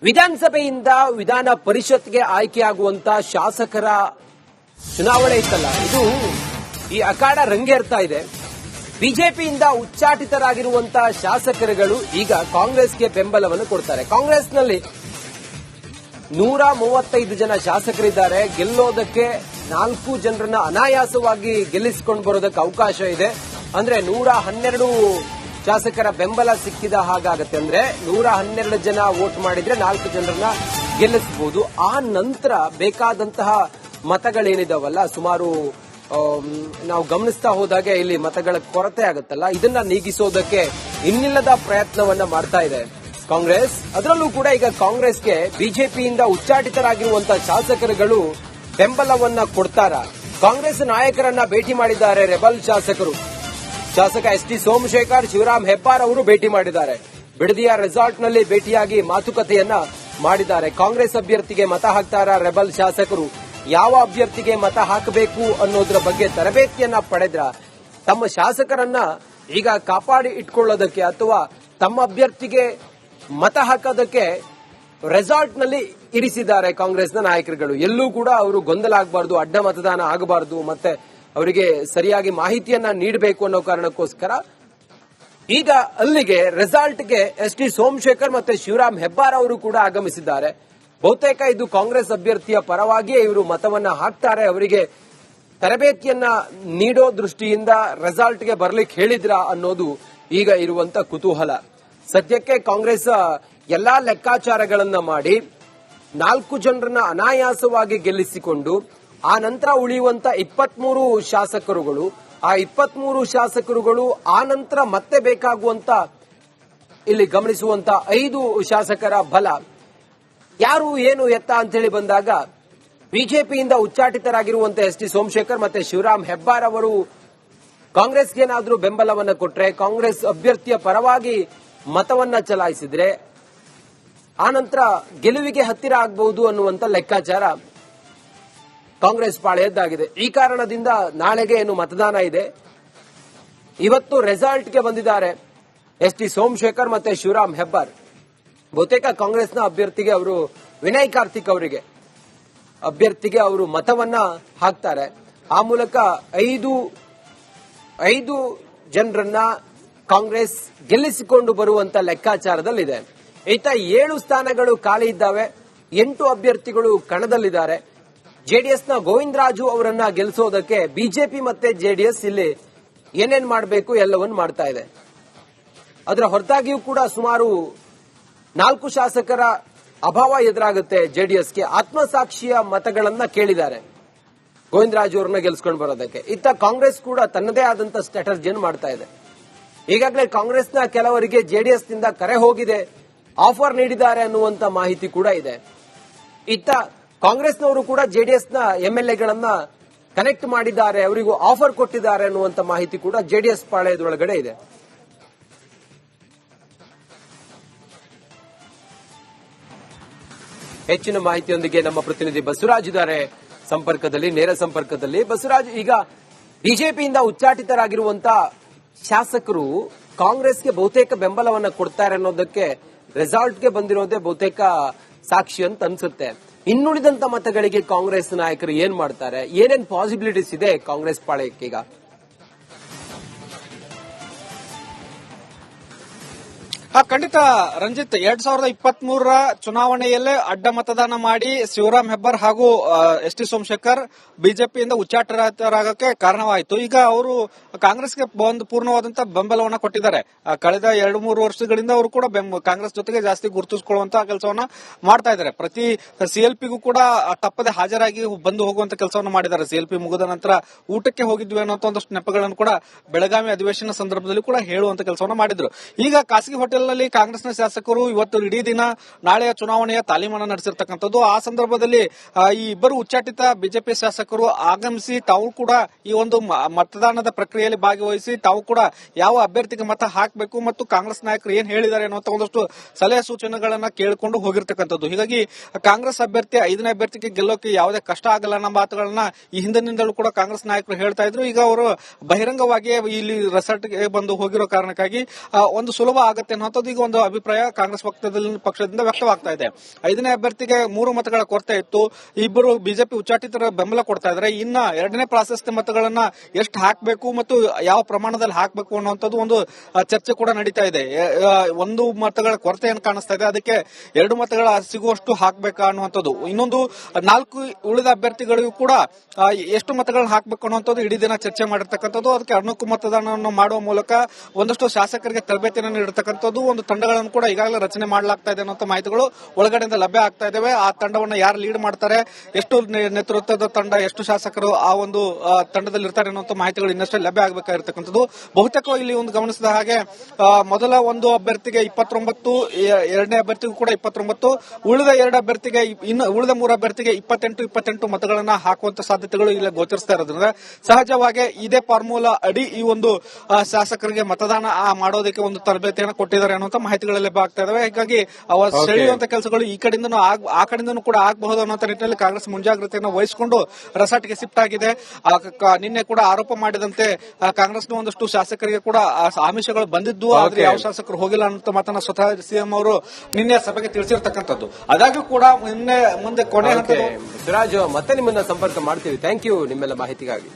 ವಿಧಾನಸಭೆಯಿಂದ ವಿಧಾನ ಪರಿಷತ್ಗೆ ಆಯ್ಕೆಯಾಗುವಂತ ಶಾಸಕರ ಚುನಾವಣೆ ಇತ್ತಲ್ಲ, ಇದು ಈ ಅಖಾಡ ರಂಗೇರ್ತಾ ಇದೆ. ಬಿಜೆಪಿಯಿಂದ ಉಚ್ಚಾಟಿತರಾಗಿರುವಂತಹ ಶಾಸಕರುಗಳು ಈಗ ಕಾಂಗ್ರೆಸ್ಗೆ ಬೆಂಬಲವನ್ನು ಕೊಡ್ತಾರೆ. ಕಾಂಗ್ರೆಸ್ನಲ್ಲಿ 135 ಜನ ಶಾಸಕರಿದ್ದಾರೆ. ಗೆಲ್ಲೋದಕ್ಕೆ 4 ಜನರನ್ನ ಅನಾಯಾಸವಾಗಿ ಗೆಲ್ಲಿಸಿಕೊಂಡು ಬರೋದಕ್ಕೆ ಅವಕಾಶ ಇದೆ. ಅಂದ್ರೆ 112 ಶಾಸಕರ ಬೆಂಬಲ ಸಿಕ್ಕಿದ ಹಾಗಾಗತ್ತೆ. ಅಂದ್ರೆ 112 ಜನ ವೋಟ್ ಮಾಡಿದ್ರೆ 4 ಜನರನ್ನ ಗೆಲ್ಲಿಸಬಹುದು. ಆ ನಂತರ ಬೇಕಾದಂತಹ ಮತಗಳೇನಿದಾವಲ್ಲ, ಸುಮಾರು ನಾವು ಗಮನಿಸ್ತಾ ಹೋದಾಗೆ ಇಲ್ಲಿ ಮತಗಳ ಕೊರತೆ ಆಗುತ್ತಲ್ಲ, ಇದನ್ನ ನೀಗಿಸೋದಕ್ಕೆ ಇನ್ನಿಲ್ಲದ ಪ್ರಯತ್ನವನ್ನ ಮಾಡ್ತಾ ಇದೆ ಕಾಂಗ್ರೆಸ್. ಅದರಲ್ಲೂ ಕೂಡ ಈಗ ಕಾಂಗ್ರೆಸ್ಗೆ ಬಿಜೆಪಿಯಿಂದ ಉಚ್ಚಾಟಿತರಾಗಿರುವಂತಹ ಶಾಸಕರುಗಳು ಬೆಂಬಲವನ್ನ ಕೊಡ್ತಾರ. ಕಾಂಗ್ರೆಸ್ ನಾಯಕರನ್ನ ಭೇಟಿ ಮಾಡಿದ್ದಾರೆ ರೆಬಲ್ ಶಾಸಕರು. ಶಾಸಕ ಎಸ್ ಟಿ ಸೋಮಶೇಖರ್, ಶಿವರಾಮ್ ಹೆಬ್ಬಾರ್ ಅವರು ಭೇಟಿ ಮಾಡಿದ್ದಾರೆ. ಬಿಡದಿಯ ರೆಸಾರ್ಟ್ನಲ್ಲಿ ಭೇಟಿಯಾಗಿ ಮಾತುಕತೆಯನ್ನ ಮಾಡಿದ್ದಾರೆ. ಕಾಂಗ್ರೆಸ್ ಅಭ್ಯರ್ಥಿಗೆ ಮತ ಹಾಕ್ತಾರ ರೆಬಲ್ ಶಾಸಕರು. ಯಾವ ಅಭ್ಯರ್ಥಿಗೆ ಮತ ಹಾಕಬೇಕು ಅನ್ನೋದ್ರ ಬಗ್ಗೆ ತರಬೇತಿಯನ್ನ ಪಡೆದ್ರ ತಮ್ಮ ಶಾಸಕರನ್ನ ಈಗ ಕಾಪಾಡಿ ಇಟ್ಕೊಳ್ಳೋದಕ್ಕೆ ಅಥವಾ ತಮ್ಮ ಅಭ್ಯರ್ಥಿಗೆ ಮತ ಹಾಕೋದಕ್ಕೆ ರೆಸಾರ್ಟ್ನಲ್ಲಿ ಇರಿಸಿದ್ದಾರೆ ಕಾಂಗ್ರೆಸ್ನ ನಾಯಕರುಗಳು. ಎಲ್ಲೂ ಕೂಡ ಅವರು ಗೊಂದಲ ಆಗಬಾರದು, ಅಡ್ಡ ಮತದಾನ ಆಗಬಾರದು, ಮತ್ತೆ ಅವರಿಗೆ ಸರಿಯಾಗಿ ಮಾಹಿತಿಯನ್ನ ನೀಡಬೇಕು ಅನ್ನೋ ಕಾರಣಕ್ಕೋಸ್ಕರ ಈಗ ಅಲ್ಲಿಗೆ ರೆಸಾರ್ಟ್ಗೆ ಎಸ್ ಟಿ ಸೋಮಶೇಖರ್ ಮತ್ತೆ ಶಿವರಾಮ್ ಹೆಬ್ಬಾರ್ ಅವರು ಕೂಡ ಆಗಮಿಸಿದ್ದಾರೆ. ಬಹುತೇಕ ಇದು ಕಾಂಗ್ರೆಸ್ ಅಭ್ಯರ್ಥಿಯ ಪರವಾಗಿಯೇ ಇವರು ಮತವನ್ನ ಹಾಕ್ತಾರೆ. ಅವರಿಗೆ ತರಬೇತಿಯನ್ನ ನೀಡೋ ದೃಷ್ಟಿಯಿಂದ ರೆಸಾರ್ಟ್ಗೆ ಬರ್ಲಿಕ್ಕೆ ಹೇಳಿದ್ರ ಅನ್ನೋದು ಈಗ ಇರುವಂತ ಕುತೂಹಲ. ಸದ್ಯಕ್ಕೆ ಕಾಂಗ್ರೆಸ್ ಎಲ್ಲಾ ಲೆಕ್ಕಾಚಾರಗಳನ್ನ ಮಾಡಿ 4 ಜನರನ್ನ ಅನಾಯಾಸವಾಗಿ ಗೆಲ್ಲಿಸಿಕೊಂಡು ಆ ನಂತರ ಉಳಿಯುವಂತ 23 ಶಾಸಕರುಗಳು, ಆ 23 ಶಾಸಕರುಗಳು ಆ ನಂತರ ಮತ್ತೆ ಬೇಕಾಗುವಂತ ಇಲ್ಲಿ ಗಮನಿಸುವಂತ 5 ಶಾಸಕರ ಬಲ ಯಾರು ಏನು ಎತ್ತ ಅಂತೇಳಿ ಬಂದಾಗ ಬಿಜೆಪಿಯಿಂದ ಉಚ್ಚಾಟಿತರಾಗಿರುವಂತಹ ಎಸ್ ಟಿ ಸೋಮಶೇಖರ್ ಮತ್ತೆ ಶಿವರಾಮ್ ಹೆಬ್ಬಾರ್ ಅವರು ಕಾಂಗ್ರೆಸ್ಗೇನಾದ್ರೂ ಬೆಂಬಲವನ್ನ ಕೊಟ್ರೆ, ಕಾಂಗ್ರೆಸ್ ಅಭ್ಯರ್ಥಿಯ ಪರವಾಗಿ ಮತವನ್ನ ಚಲಾಯಿಸಿದ್ರೆ ಆನಂತರ ಗೆಲುವಿಗೆ ಹತ್ತಿರ ಆಗಬಹುದು ಅನ್ನುವಂತ ಲೆಕ್ಕಾಚಾರ ಕಾಂಗ್ರೆಸ್ ಪಾಳೆಯದ್ದಾಗಿದೆ. ಈ ಕಾರಣದಿಂದ ನಾಳೆಗೆ ಏನು ಮತದಾನ ಇದೆ, ಇವತ್ತು ರೆಸಾರ್ಟ್ಗೆ ಬಂದಿದ್ದಾರೆ ಎಸ್ ಟಿ ಸೋಮಶೇಖರ್ ಮತ್ತೆ ಶಿವರಾಮ್ ಹೆಬ್ಬಾರ್. ಬಹುತೇಕ ಕಾಂಗ್ರೆಸ್ನ ಅಭ್ಯರ್ಥಿಗೆ ಅವರು ವಿನಯ್ ಕಾರ್ತಿಕ್ ಅವರಿಗೆ ಅಭ್ಯರ್ಥಿಗೆ ಅವರು ಮತವನ್ನ ಹಾಕ್ತಾರೆ. ಆ ಮೂಲಕ 5 ಜನರನ್ನ ಕಾಂಗ್ರೆಸ್ ಗೆಲ್ಲಿಸಿಕೊಂಡು ಬರುವಂತ ಲೆಕ್ಕಾಚಾರದಲ್ಲಿದೆ. ಈತ 7 ಸ್ಥಾನಗಳು ಖಾಲಿ ಇದ್ದಾವೆ. 8 ಅಭ್ಯರ್ಥಿಗಳು ಕಣದಲ್ಲಿದ್ದಾರೆ. ಜೆಡಿಎಸ್ನ ಗೋವಿಂದರಾಜು ಅವರನ್ನ ಗೆಲ್ಲಿಸೋದಕ್ಕೆ ಬಿಜೆಪಿ ಮತ್ತೆ ಜೆಡಿಎಸ್ ಇಲ್ಲಿ ಏನೇನ್ ಮಾಡಬೇಕು ಎಲ್ಲವನ್ನು ಮಾಡ್ತಾ ಇದೆ. ಅದರ ಹೊರತಾಗಿಯೂ ಕೂಡ ಸುಮಾರು 4 ಶಾಸಕರ ಅಭಾವ ಎದುರಾಗುತ್ತೆ ಜೆಡಿಎಸ್ಗೆ. ಆತ್ಮಸಾಕ್ಷಿಯ ಮತಗಳನ್ನ ಕೇಳಿದ್ದಾರೆ ಗೋವಿಂದರಾಜು ಅವರನ್ನ ಗೆಲ್ಸ್ಕೊಂಡು ಬರೋದಕ್ಕೆ. ಇತ್ತ ಕಾಂಗ್ರೆಸ್ ಕೂಡ ತನ್ನದೇ ಆದಂತ ಸ್ಟ್ರಾಟಜಿಯನ್ನು ಮಾಡ್ತಾ ಇದೆ. ಈಗಾಗಲೇ ಕಾಂಗ್ರೆಸ್ನ ಕೆಲವರಿಗೆ ಜೆಡಿಎಸ್ನಿಂದ ಕರೆ ಹೋಗಿದೆ, ಆಫರ್ ನೀಡಿದ್ದಾರೆ ಅನ್ನುವಂತ ಮಾಹಿತಿ ಕೂಡ ಇದೆ. ಇತ್ತ ಕಾಂಗ್ರೆಸ್ನವರು ಕೂಡ ಜೆಡಿಎಸ್ನ ಎಂಎಲ್ಎಗಳನ್ನ ಕನೆಕ್ಟ್ ಮಾಡಿದ್ದಾರೆ, ಅವರಿಗೂ ಆಫರ್ ಕೊಟ್ಟಿದ್ದಾರೆ ಅನ್ನುವಂತ ಮಾಹಿತಿ ಕೂಡ ಜೆಡಿಎಸ್ ಪಾಳೆಯದೊಳಗಡೆ ಇದೆ. ಹೆಚ್ಚಿನ ಮಾಹಿತಿಯೊಂದಿಗೆ ನಮ್ಮ ಪ್ರತಿನಿಧಿ ಬಸವರಾಜ್ ಇದ್ದಾರೆ ಸಂಪರ್ಕದಲ್ಲಿ, ನೇರ ಸಂಪರ್ಕದಲ್ಲಿ. ಬಸವರಾಜ್, ಈಗ ಬಿಜೆಪಿಯಿಂದ ಉಚ್ಚಾಟಿತರಾಗಿರುವಂತಹ ಶಾಸಕರು ಕಾಂಗ್ರೆಸ್ಗೆ ಬಹುತೇಕ ಬೆಂಬಲವನ್ನ ಕೊಡ್ತಾರೆ ಅನ್ನೋದಕ್ಕೆ ರೆಸಾರ್ಟ್ಗೆ ಬಂದಿರೋದೇ ಬಹುತೇಕ ಸಾಕ್ಷಿ ಅಂತ ಅನ್ಸುತ್ತೆ. ಇನ್ನುಳಿದಂತ ಮತಗಳಿಗೆ ಕಾಂಗ್ರೆಸ್ ನಾಯಕರು ಏನ್ ಮಾಡ್ತಾರೆ, ಏನೇನ್ ಪಾಸಿಬಿಲಿಟೀಸ್ ಇದೆ ಕಾಂಗ್ರೆಸ್ ಪಾಳೆಯಕ್ಕೀಗ? ಖಂಡಿತ ರಂಜಿತ್, 2023 ಚುನಾವಣೆಯಲ್ಲೇ ಅಡ್ಡ ಮತದಾನ ಮಾಡಿ ಶಿವರಾಮ್ ಹೆಬ್ಬಾರ್ ಹಾಗೂ ಎಸ್ ಟಿ ಸೋಮಶೇಖರ್ ಬಿಜೆಪಿಯಿಂದ ಉಚ್ಚಾಟರಾಗಕ್ಕೆ ಕಾರಣವಾಯಿತು. ಈಗ ಅವರು ಕಾಂಗ್ರೆಸ್ಗೆ ಒಂದು ಪೂರ್ಣವಾದಂತಹ ಬೆಂಬಲವನ್ನ ಕೊಟ್ಟಿದ್ದಾರೆ. ಕಳೆದ 2-3 ವರ್ಷಗಳಿಂದ ಅವರು ಕೂಡ ಕಾಂಗ್ರೆಸ್ ಜೊತೆಗೆ ಜಾಸ್ತಿ ಗುರುತಿಸಿಕೊಳ್ಳುವಂತಹ ಕೆಲಸವನ್ನ ಮಾಡ್ತಾ ಇದ್ದಾರೆ. ಪ್ರತಿ ಸಿಎಲ್ಪಿಗೂ ಕೂಡ ತಪ್ಪದೆ ಹಾಜರಾಗಿ ಬಂದು ಹೋಗುವಂತ ಕೆಲಸವನ್ನು ಮಾಡಿದ್ದಾರೆ. ಸಿಎಲ್ಪಿ ಮುಗಿದ ನಂತರ ಊಟಕ್ಕೆ ಹೋಗಿದ್ವಿ ಅನ್ನೋ ಒಂದಷ್ಟು ನೆಪಗಳನ್ನು ಕೂಡ ಬೆಳಗಾವಿ ಅಧಿವೇಶನ ಸಂದರ್ಭದಲ್ಲಿ ಕೂಡ ಹೇಳುವಂತ ಕೆಲಸವನ್ನು ಮಾಡಿದ್ರು. ಈಗ ಖಾಸಗಿ ಹೋಟೆಲ್ ನಲ್ಲಿ ಕಾಂಗ್ರೆಸ್ನ ಶಾಸಕರು ಇವತ್ತು ಇಡೀ ದಿನ ನಾಳೆಯ ಚುನಾವಣೆಯ ತಾಲೀಮನ್ನು ನಡೆಸಿರ್ತಕ್ಕಂಥದ್ದು. ಆ ಸಂದರ್ಭದಲ್ಲಿ ಈ ಇಬ್ಬರು ಉಚ್ಚಾಟಿತ ಬಿಜೆಪಿ ಶಾಸಕರು ಆಗಮಿಸಿ ತಾವು ಕೂಡ ಈ ಒಂದು ಮತದಾನದ ಪ್ರಕ್ರಿಯೆಯಲ್ಲಿ ಭಾಗವಹಿಸಿ ತಾವು ಕೂಡ ಯಾವ ಅಭ್ಯರ್ಥಿಗೆ ಮತ ಹಾಕಬೇಕು ಮತ್ತು ಕಾಂಗ್ರೆಸ್ ನಾಯಕರು ಏನ್ ಹೇಳಿದ್ದಾರೆ ಅನ್ನುವಂತ ಒಂದಷ್ಟು ಸಲಹೆ ಸೂಚನೆಗಳನ್ನ ಕೇಳಿಕೊಂಡು ಹೋಗಿರ್ತಕ್ಕಂಥದ್ದು. ಹೀಗಾಗಿ ಕಾಂಗ್ರೆಸ್ ಅಭ್ಯರ್ಥಿ 5ನೇ ಅಭ್ಯರ್ಥಿಗೆ ಗೆಲ್ಲೋಕೆ ಯಾವುದೇ ಕಷ್ಟ ಆಗಲ್ಲ ಅನ್ನೋ ಮಾತುಗಳನ್ನ ಈ ಹಿಂದಿನಿಂದಲೂ ಕೂಡ ಕಾಂಗ್ರೆಸ್ ನಾಯಕರು ಹೇಳ್ತಾ ಇದ್ರು. ಈಗ ಅವರು ಬಹಿರಂಗವಾಗಿ ಇಲ್ಲಿ ರೆಸಾರ್ಟ್ಗೆ ಬಂದು ಹೋಗಿರೋ ಕಾರಣಕ್ಕಾಗಿ ಒಂದು ಸುಲಭ ಆಗತ್ತೆ ಅನ್ನೋ ಅನ್ನೋದು ಈಗ ಒಂದು ಅಭಿಪ್ರಾಯ ಕಾಂಗ್ರೆಸ್ ಪಕ್ಷದಿಂದ ವ್ಯಕ್ತವಾಗ್ತಾ ಇದೆ. 5ನೇ ಅಭ್ಯರ್ಥಿಗೆ 3 ಮತಗಳ ಕೊರತೆ ಇತ್ತು. ಇಬ್ಬರು ಬಿಜೆಪಿ ಉಚ್ಚಾಟಿತರ ಬೆಂಬಲ ಕೊಡ್ತಾ ಇದ್ದಾರೆ. ಇನ್ನ 2ನೇ ಪ್ರಾಶಸ್ತ್ಯ ಮತಗಳನ್ನ ಎಷ್ಟು ಹಾಕಬೇಕು ಮತ್ತು ಯಾವ ಪ್ರಮಾಣದಲ್ಲಿ ಹಾಕಬೇಕು ಅನ್ನುವಂಥದ್ದು ಒಂದು ಚರ್ಚೆ ಕೂಡ ನಡೀತಾ ಇದೆ. 1 ಮತಗಳ ಕೊರತೆ ಏನು ಕಾಣಿಸ್ತಾ ಇದೆ, ಅದಕ್ಕೆ 2 ಮತಗಳ ಸಿಗುವಷ್ಟು ಹಾಕಬೇಕಾ ಅನ್ನುವಂಥದ್ದು. ಇನ್ನೊಂದು 4 ಉಳಿದ ಅಭ್ಯರ್ಥಿಗಳಿಗೂ ಕೂಡ ಎಷ್ಟು ಮತಗಳನ್ನ ಹಾಕಬೇಕು ಅನ್ನುವಂಥದ್ದು ಇಡೀ ದಿನ ಚರ್ಚೆ ಮಾಡಿರ್ತಕ್ಕಂಥದ್ದು. ಅದಕ್ಕೆ ಅಣುಕು ಮತದಾನವನ್ನು ಮಾಡುವ ಮೂಲಕ ಒಂದಷ್ಟು ಶಾಸಕರಿಗೆ ತರಬೇತಿಯನ್ನು ನೀಡಿರ್ತಕ್ಕಂಥದ್ದು, ಒಂದು ತಂಡಗಳನ್ನು ಕೂಡ ಈಗಾಗಲೇ ರಚನೆ ಮಾಡಲಾಗ್ತಾ ಇದೆ ಅನ್ನೋ ಮಾಹಿತಿಗಳು ಒಳಗಡೆಯಿಂದ ಲಭ್ಯ ಆಗ್ತಾ ಇದಾವೆ. ಆ ತಂಡವನ್ನು ಯಾರು ಲೀಡ್ ಮಾಡ್ತಾರೆ, ಎಷ್ಟು ನೇತೃತ್ವದ ತಂಡ, ಎಷ್ಟು ಶಾಸಕರು ಆ ಒಂದು ತಂಡದಲ್ಲಿ ಇರ್ತಾರೆ ಅನ್ನೋ ಮಾಹಿತಿಗಳು ಇನ್ನಷ್ಟೇ ಲಭ್ಯ ಆಗಬೇಕಾಗಿರ್ತಕ್ಕಂಥದ್ದು. ಬಹುತೇಕ ಇಲ್ಲಿ ಒಂದು ಗಮನಿಸಿದ ಹಾಗೆ ಮೊದಲ ಒಂದು ಅಭ್ಯರ್ಥಿಗೆ 29, 2ನೇ ಅಭ್ಯರ್ಥಿಗೂ ಕೂಡ 29, ಉಳಿದ 2 ಅಭ್ಯರ್ಥಿಗೆ ಉಳಿದ 3 ಅಭ್ಯರ್ಥಿಗೆ 28 ಮತಗಳನ್ನ ಹಾಕುವಂತ ಸಾಧ್ಯತೆಗಳು ಇಲ್ಲಿ ಗೋಚರಿಸ್ತಾ ಇರೋದ್ರಿಂದ ಸಹಜವಾಗಿ ಇದೇ ಫಾರ್ಮುಲಾ ಅಡಿ ಈ ಒಂದು ಶಾಸಕರಿಗೆ ಮತದಾನ ಮಾಡೋದಕ್ಕೆ ಒಂದು ತರಬೇತಿಯನ್ನು ಕೊಟ್ಟಿದ್ದಾರೆ ಅನ್ನುವಂತ ಮಾಹಿತಿಗಳು ಲಭ್ಯ ಆಗ್ತಾ ಇದಾವೆ. ಹೀಗಾಗಿ ಸೆಳೆಯುವಂತ ಕೆಲಸಗಳು ಈ ಕಡೆಯಿಂದನೂ ಆ ಕಡೆಯಿಂದನೂ ಕೂಡ ಆಗಬಹುದು ಅನ್ನೋ ನಿಟ್ಟಿನಲ್ಲಿ ಕಾಂಗ್ರೆಸ್ ಮುಂಜಾಗ್ರತೆಯನ್ನು ವಹಿಸಿಕೊಂಡು ರೆಸಾರ್ಟ್ಗೆ ಶಿಫ್ಟ್ ಆಗಿದೆ. ನಿನ್ನೆ ಕೂಡ ಆರೋಪ ಮಾಡಿದಂತೆ ಕಾಂಗ್ರೆಸ್ನ ಒಂದಷ್ಟು ಶಾಸಕರಿಗೆ ಕೂಡ ಆಮಿಷಗಳು ಬಂದಿದ್ದು, ಆದ್ರೆ ಯಾವ ಶಾಸಕರು ಹೋಗಿಲ್ಲ ಅನ್ನೋ ಮಾತನ್ನ ಸ್ವತಃ ಸಿಎಂ ಅವರು ನಿನ್ನೆ ಸಭೆಗೆ ತಿಳಿಸಿರ್ತಕ್ಕಂಥದ್ದು. ಆದಾಗ್ಯೂ ಕೂಡ ಮುಂದೆ ಕೊನೆ ಹಂತದ ಸಿರಾಜ್ ಮತ್ತೆ ನಿಮ್ಮನ್ನ ಸಂಪರ್ಕ ಮಾಡ್ತೀವಿ. ಥ್ಯಾಂಕ್ ಯು ನಿಮ್ಮೆಲ್ಲ ಮಾಹಿತಿಗಾಗಿ.